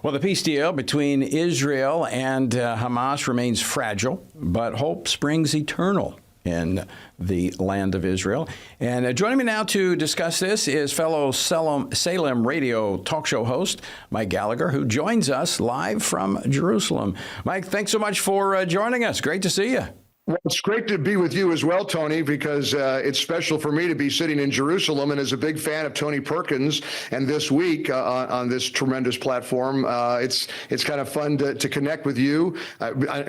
Well, the peace deal between Israel and Hamas remains fragile, but hope springs eternal in the land of Israel. And joining me now to discuss this is fellow Salem radio talk show host Mike Gallagher, who joins us live from Jerusalem. Mike, thanks so much for joining us. Great to see you. Well, it's great to be with you as well, Tony, because it's special for me to be sitting in Jerusalem. And as a big fan of Tony Perkins, and this week on this tremendous platform, it's kind of fun to connect with you.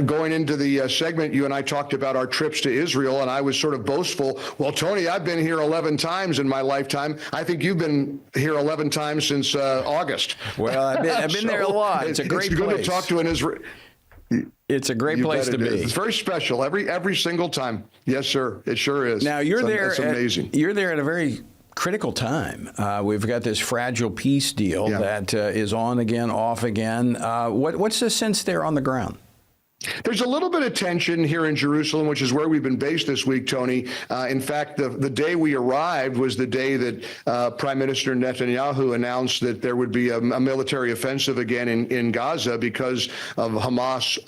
Going into the segment, you and I talked about our trips to Israel, and I was sort of boastful. Well, Tony, I've been here 11 times in my lifetime. I think you've been here 11 times since August. Well, I've been there a lot. It's a great place. It's good to talk to an Israel. It's a great place to be. It's very special every single time. Yes, sir. It sure is. Now you're there. It's amazing. You're there at a very critical time. We've got this fragile peace deal that is on again, off again. What's the sense there on the ground? There's a little bit of tension here in Jerusalem, which is where we've been based this week, Tony. In fact, the day we arrived was the day that Prime Minister Netanyahu announced that there would be a military offensive again in Gaza because of Hamas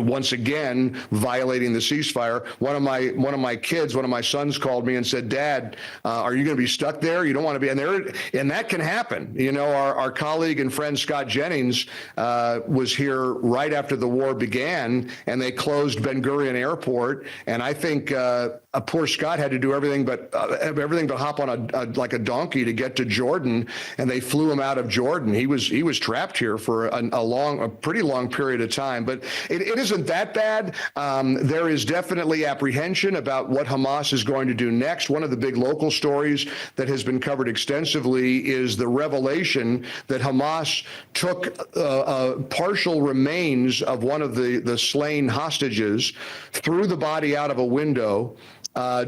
once again violating the ceasefire. One of my sons called me and said, "Dad, are you going to be stuck there? You don't want to be." And that can happen. You know, our colleague and friend Scott Jennings was here right after the war began, and they closed Ben Gurion Airport. And I think poor Scott had to do everything but hop on like a donkey to get to Jordan, and they flew him out of Jordan. He was trapped here for a pretty long period of time. But it isn't that bad. There is definitely apprehension about what Hamas is going to do next. One of the big local stories that has been covered extensively is the revelation that Hamas took partial remains of one of the slain hostages, threw the body out of a window,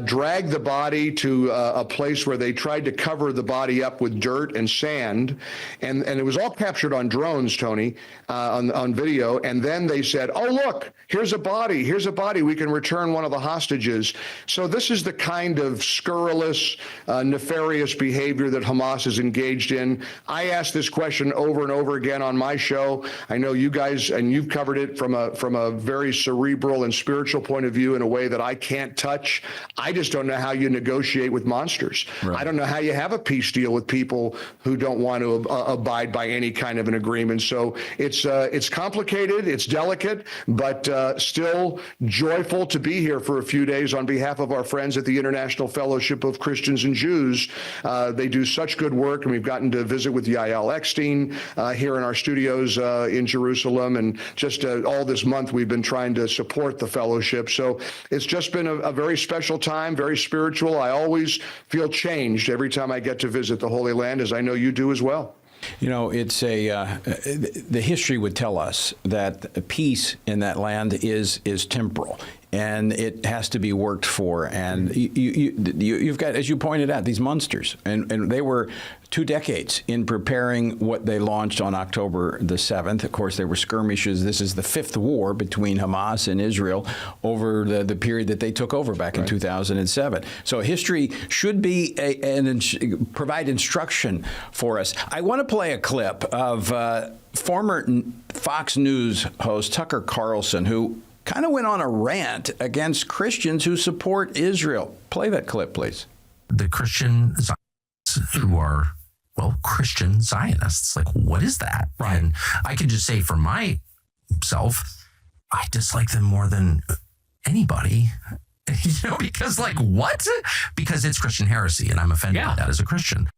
dragged the body to a place where they tried to cover the body up with dirt and sand. And it was all captured on drones, Tony, on video. And then they said, "Oh, look, here's a body. Here's a body. We can return one of the hostages." So this is the kind of scurrilous, nefarious behavior that Hamas is engaged in. I asked this question over and over again on my show. I know you guys, and you've covered it from a very cerebral and spiritual point of view in a way that I can't touch. I just don't know how you negotiate with monsters. Right. I don't know how you have a peace deal with people who don't want to abide by any kind of an agreement. So it's complicated, it's delicate, but still joyful to be here for a few days on behalf of our friends at the International Fellowship of Christians and Jews. They do such good work, and we've gotten to visit with Yael Eckstein here in our studios in Jerusalem, and just all this month we've been trying to support the fellowship. So it's just been a very special time, very spiritual. I always feel changed every time I get to visit the Holy Land, as I know you do as well. You know, it's the history would tell us that peace in that land is temporal, and it has to be worked for. And you've got, as you pointed out, these monsters, and they were 2 decades in preparing what they launched on October the 7th. Of course, there were skirmishes. This is the 5th war between Hamas and Israel over the period that they took over back in 2007. So history should be provide instruction for us. I want to play a clip of former Fox News host Tucker Carlson, who kind of went on a rant against Christians who support Israel. Play that clip, please. The Christian Zionists who are, well, Christian Zionists. Like, what is that? Right. And I can just say for myself, I dislike them more than anybody. You know, because like, what? Because it's Christian heresy, and I'm offended by that as a Christian.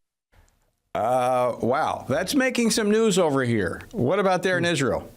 Wow. That's making some news over here. What about there in Israel?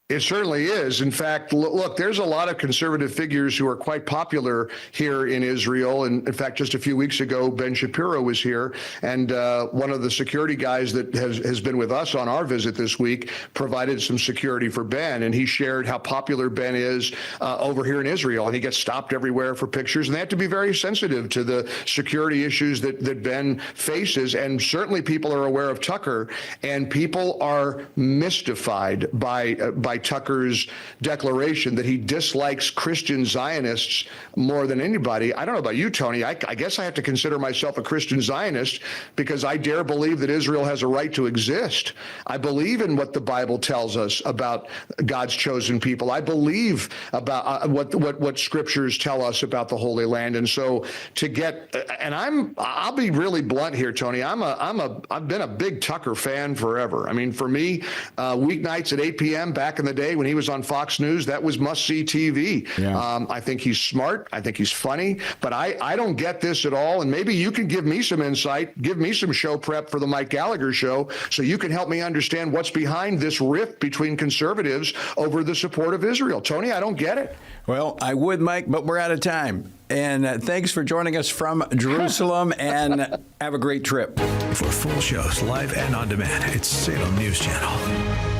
It certainly is. In fact, look, there's a lot of conservative figures who are quite popular here in Israel. And in fact, just a few weeks ago, Ben Shapiro was here. And one of the security guys that has been with us on our visit this week provided some security for Ben. And he shared how popular Ben is over here in Israel. And he gets stopped everywhere for pictures. And they have to be very sensitive to the security issues that Ben faces. And certainly people are aware of Tucker. And people are mystified by Tucker's declaration that he dislikes Christian Zionists more than anybody. I don't know about you, Tony. I guess I have to consider myself a Christian Zionist because I dare believe that Israel has a right to exist. I believe in what the Bible tells us about God's chosen people. I believe about what scriptures tell us about the Holy Land. And so to get, and I'll be really blunt here, Tony. I've been a big Tucker fan forever. I mean, for me, weeknights at 8 p.m. back in the day when he was on Fox News, that was must-see TV. Yeah. I think he's smart. I think he's funny, but I don't get this at all. And maybe you can give me some insight, give me some show prep for the Mike Gallagher show, so you can help me understand what's behind this rift between conservatives over the support of Israel. Tony, I don't get it. Well, I would, Mike, but we're out of time. And thanks for joining us from Jerusalem, and have a great trip. For full shows, live and on demand, it's Salem News Channel.